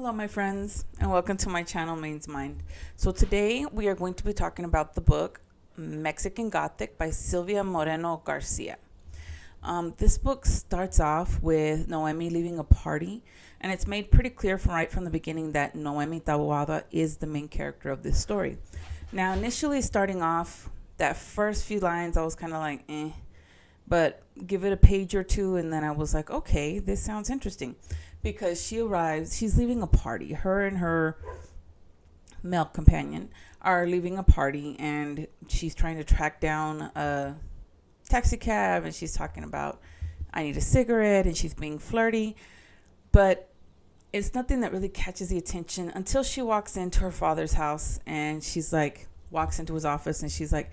Hello, my friends, and welcome to my channel, Maine's Mind. So today we are going to be talking about the book Mexican Gothic by Silvia Moreno-Garcia. This book starts off with Noemi leaving a party, and it's made pretty clear right from the beginning that Noemi Taboada is the main character of this story. Now, initially starting off, that first few lines, I was kind of like, but give it a page or two, and then I was like, okay, this sounds interesting. Because she arrives, she's leaving a party. Her and her male companion are leaving a party, and she's trying to track down a taxi cab, and she's talking about, I need a cigarette, and she's being flirty. But it's nothing that really catches the attention until she walks into her father's house, and she's like, walks into his office, and she's like,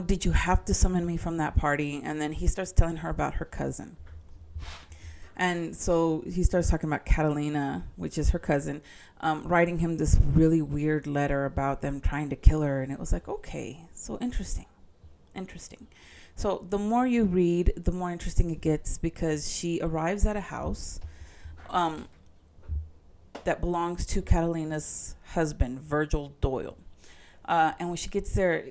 did you have to summon me from that party? And then he starts telling her about her cousin. And so he starts talking about Catalina, which is her cousin, writing him this really weird letter about them trying to kill her. And it was like, okay, so interesting. So the more you read, the more interesting it gets, because she arrives at a house that belongs to Catalina's husband, Virgil Doyle. And when she gets there,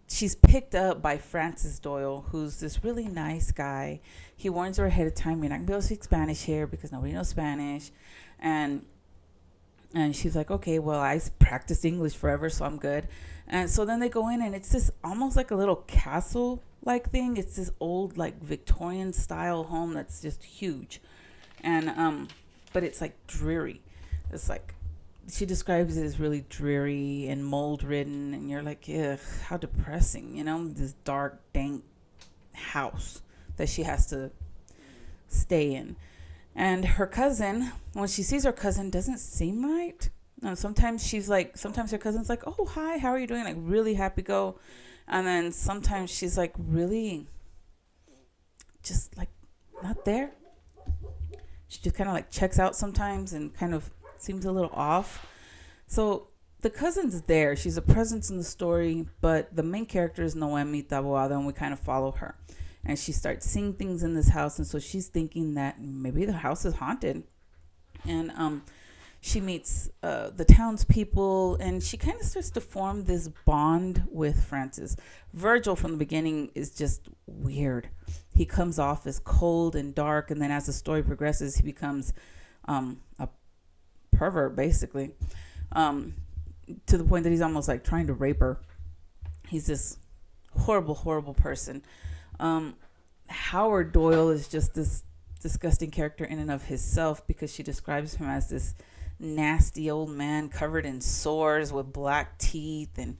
she's picked up by Francis Doyle, who's this really nice guy. He warns her ahead of time, you're not going to be able to speak Spanish here because nobody knows Spanish. And she's like, okay, well, I practiced English forever, so I'm good. And so then they go in, and it's this almost like a little castle-like thing. It's this old, like, Victorian-style home that's just huge. And but it's, like, dreary. It's, like, she describes it as really dreary and mold-ridden, and you're like, ugh, how depressing, this dark, dank house that she has to stay in. And her cousin, when she sees her cousin, doesn't seem right. Sometimes her cousin's like, oh, hi, how are you doing? Like, really happy go. And then sometimes she's like, really just like not there. She just kind of like checks out sometimes and kind of seems a little off. So the cousin's there. She's a presence in the story, but the main character is Noemi Taboada, and we kind of follow her. And she starts seeing things in this house, and so she's thinking that maybe the house is haunted. And she meets the townspeople, and she kind of starts to form this bond with Francis. Virgil from the beginning is just weird. He comes off as cold and dark, and then as the story progresses, he becomes a pervert, basically, to the point that he's almost like trying to rape her. He's this horrible person. Howard Doyle is just this disgusting character in and of himself, because she describes him as this nasty old man covered in sores with black teeth, and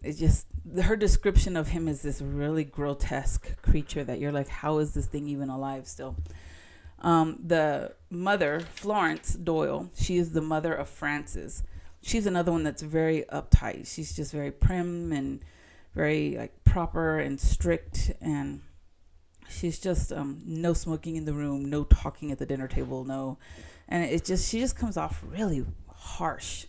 it's just, her description of him is this really grotesque creature that you're like, how is this thing even alive still? The mother, Florence Doyle, she is the mother of Francis. She's another one that's very uptight. She's just very prim and very like proper and strict, and she's just no smoking in the room, no talking at the dinner table, no. And she just comes off really harsh.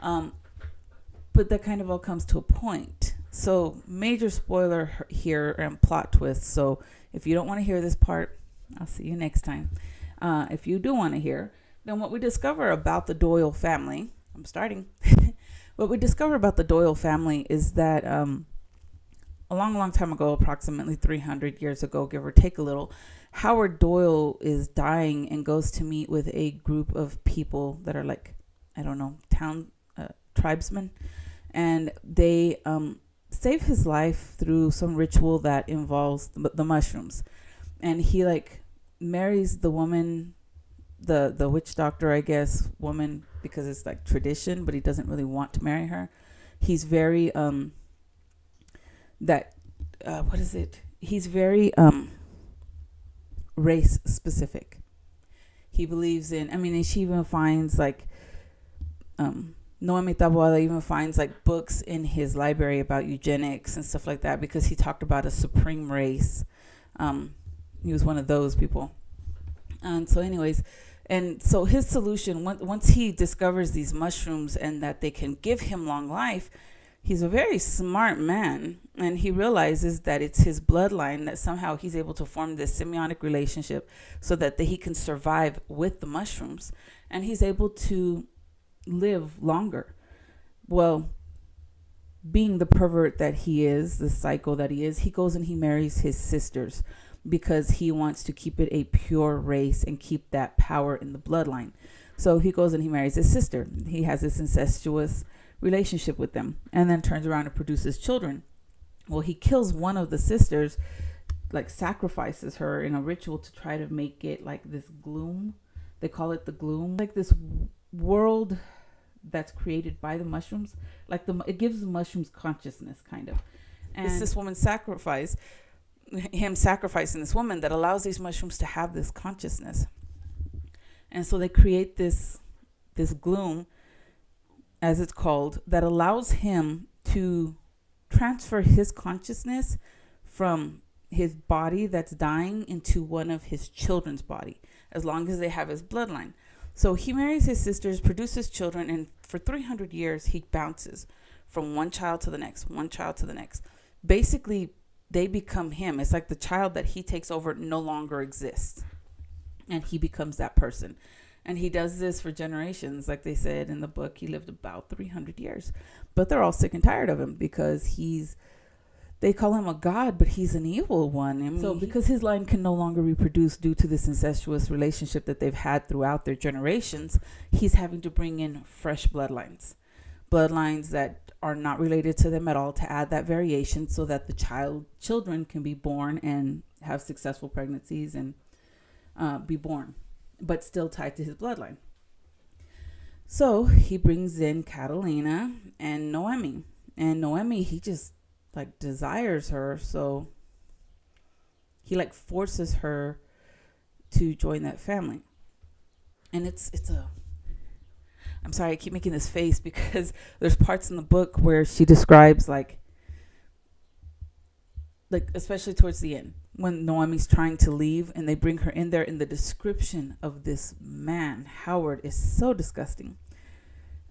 But that kind of all comes to a point. So major spoiler here and plot twist. So if you don't want to hear this part, I'll see you next time. If you do want to hear, then what we discover about the Doyle family, I'm starting. What we discover about the Doyle family is that a long time ago, approximately 300 years ago, give or take a little, Howard Doyle is dying and goes to meet with a group of people that are like, I don't know, town tribesmen. And they save his life through some ritual that involves the mushrooms. And he like marries the woman, the witch doctor, I guess, woman, because it's like tradition, but he doesn't really want to marry her. He's very he's very race specific. He believes in, and she even finds like Noemi Taboada even finds like books in his library about eugenics and stuff like that, because he talked about a supreme race. He was one of those people. And so anyways, and so his solution, once he discovers these mushrooms and that they can give him long life, He's a very smart man, and he realizes that it's his bloodline that somehow he's able to form this symbiotic relationship so that he can survive with the mushrooms, and he's able to live longer. Well, being the pervert that he is, the psycho that he is, he goes and he marries his sisters because he wants to keep it a pure race and keep that power in the bloodline. So he goes and he marries his sister. He has this incestuous relationship with them, and then turns around and produces children. Well, he kills one of the sisters, like sacrifices her in a ritual to try to make it like this gloom. They call it the gloom, like this world that's created by the mushrooms. Like it gives the mushrooms consciousness, kind of. And it's this woman's sacrifice, him sacrificing this woman, that allows these mushrooms to have this consciousness. And so they create this gloom, as it's called, that allows him to transfer his consciousness from his body that's dying into one of his children's body, as long as they have his bloodline. So he marries his sisters, produces children, and for 300 years, he bounces from one child to the next, one child to the next. Basically, they become him. It's like the child that he takes over no longer exists, and he becomes that person. And he does this for generations. Like they said in the book, he lived about 300 years. But they're all sick and tired of him because they call him a god, but he's an evil one. I mean, so because his line can no longer reproduce due to this incestuous relationship that they've had throughout their generations, he's having to bring in fresh bloodlines that are not related to them at all, to add that variation so that the children can be born and have successful pregnancies and be born, but still tied to his bloodline. So he brings in Catalina and Noemi. And Noemi, he just like desires her. So he like forces her to join that family. And I'm sorry, I keep making this face because there's parts in the book where she describes like especially towards the end, when Noemi's trying to leave and they bring her in there, in the description of this man, Howard, is so disgusting.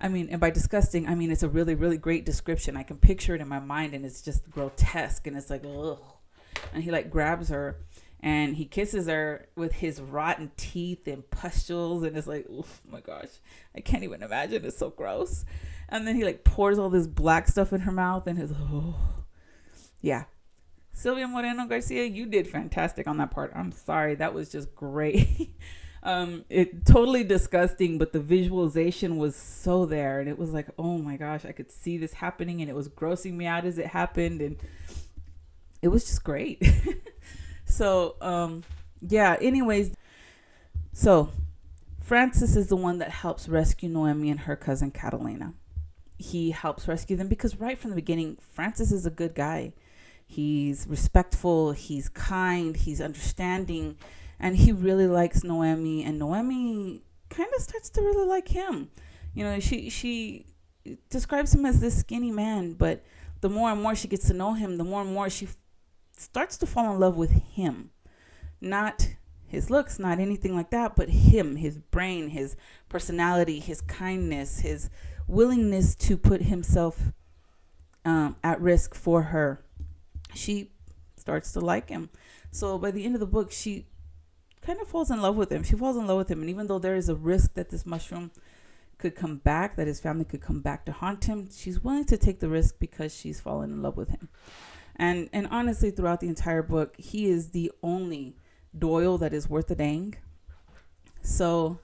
I mean, and by disgusting, I mean, it's a really, really great description. I can picture it in my mind, and it's just grotesque, and it's like, ugh. And he like grabs her and he kisses her with his rotten teeth and pustules, and it's like, oh my gosh, I can't even imagine. It's so gross. And then he like pours all this black stuff in her mouth, and yeah. Silvia Moreno-Garcia, you did fantastic on that part. I'm sorry. That was just great. It totally disgusting, but the visualization was so there. And it was like, oh my gosh, I could see this happening, and it was grossing me out as it happened. And it was just great. So, yeah, anyways. So Francis is the one that helps rescue Noemi and her cousin Catalina. He helps rescue them because right from the beginning, Francis is a good guy. He's respectful, he's kind, he's understanding, and he really likes Noemi, and Noemi kind of starts to really like him. You know, she describes him as this skinny man, but the more and more she gets to know him, the more and more she starts to fall in love with him. Not his looks, not anything like that, but him, his brain, his personality, his kindness, his willingness to put himself at risk for her. She starts to like him. So by the end of the book, she kind of falls in love with him. She falls in love with him. And even though there is a risk that this mushroom could come back, that his family could come back to haunt him, she's willing to take the risk because she's fallen in love with him. And honestly, throughout the entire book, he is the only Doyle that is worth a dang. So,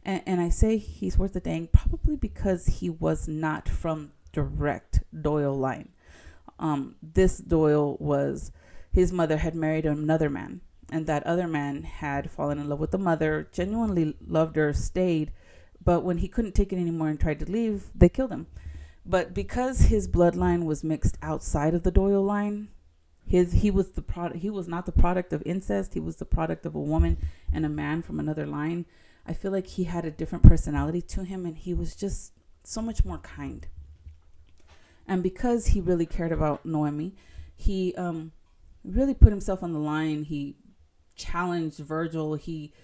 and I say he's worth a dang probably because he was not from direct Doyle line. This Doyle his mother had married another man, and that other man had fallen in love with the mother, genuinely loved her, stayed, but when he couldn't take it anymore and tried to leave, they killed him. But because his bloodline was mixed outside of the Doyle line, he was not the product of incest. He was the product of a woman and a man from another line. I feel like he had a different personality to him, and he was just so much more kind. And because he really cared about Noemi, he really put himself on the line. He challenged Virgil. He,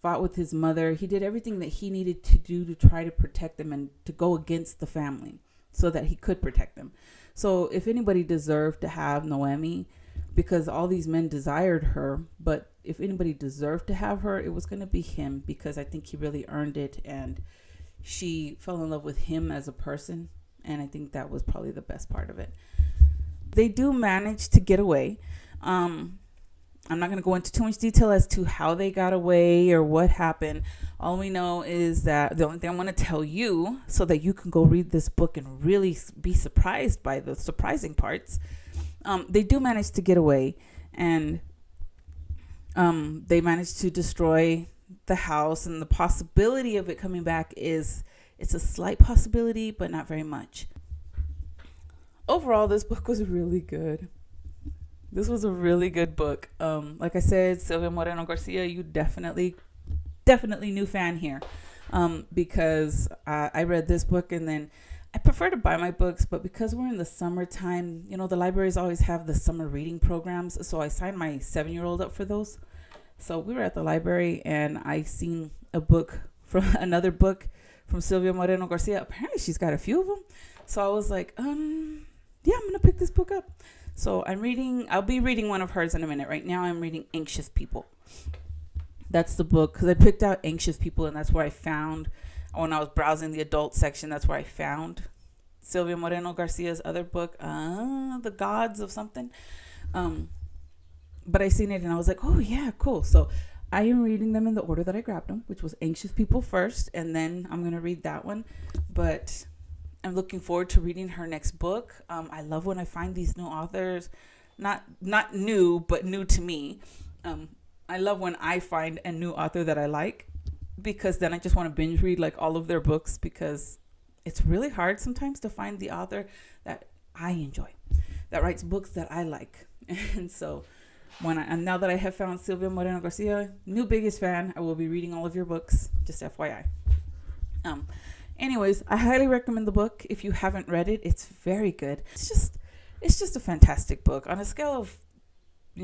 fought with his mother. He did everything that he needed to do to try to protect them and to go against the family, so that he could protect them. So if anybody deserved to have Noemi, because all these men desired her, but if anybody deserved to have her, it was going to be him, because I think he really earned it, and she fell in love with him as a person, and I think that was probably the best part of it. They do manage to get away. I'm not going to go into too much detail as to how they got away or what happened. All we know is that the only thing I want to tell you, so that you can go read this book and really be surprised by the surprising parts, they do manage to get away, and they manage to destroy the house, and the possibility of it coming back it's a slight possibility, but not very much. Overall, this book was really good. This was a really good book. Like I said, Silvia Moreno-Garcia, you definitely new fan here, because I read this book, and then I prefer to buy my books, but because we're in the summertime, the libraries always have the summer reading programs, so I signed my 7-year-old up for those. So we were at the library, and I seen another book from Silvia Moreno-Garcia. Apparently she's got a few of them. So I was like, yeah, I'm going to pick this book up. So I'll be reading one of hers in a minute. Right now I'm reading Anxious People. That's the book, because I picked out Anxious People, and that's where I found, when I was browsing the adult section, that's where I found Silvia Moreno-Garcia's other book, The Gods of something. But I seen it, and I was like, oh yeah, cool. So I am reading them in the order that I grabbed them, which was Anxious People first, and then I'm going to read that one. But I'm looking forward to reading her next book. I love when I find these new authors, not new, but new to me. I love when I find a new author that I like, because then I just want to binge read like all of their books, because it's really hard sometimes to find the author that I enjoy, that writes books that I like. And so now that I have found Silvia Moreno-Garcia, new biggest fan, I will be reading all of your books, just FYI. Anyways, I highly recommend the book. If you haven't read it, it's very good. It's just a fantastic book. On a scale of,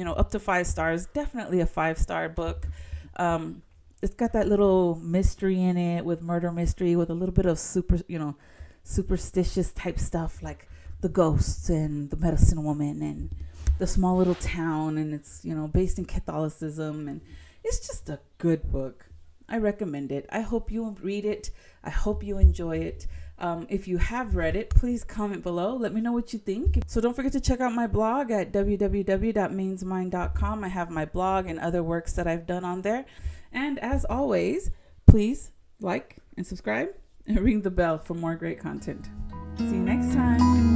up to 5 stars, definitely a 5-star book. It's got that little mystery in it, with murder mystery, with a little bit of superstitious type stuff, like the ghosts and the medicine woman and the small little town, and it's, based in Catholicism, and it's just a good book. I recommend it. I hope you read it. I hope you enjoy it. If you have read it, please comment below. Let me know what you think. So don't forget to check out my blog at www.mainsmind.com. I have my blog and other works that I've done on there. And as always, please like and subscribe and ring the bell for more great content. See you next time.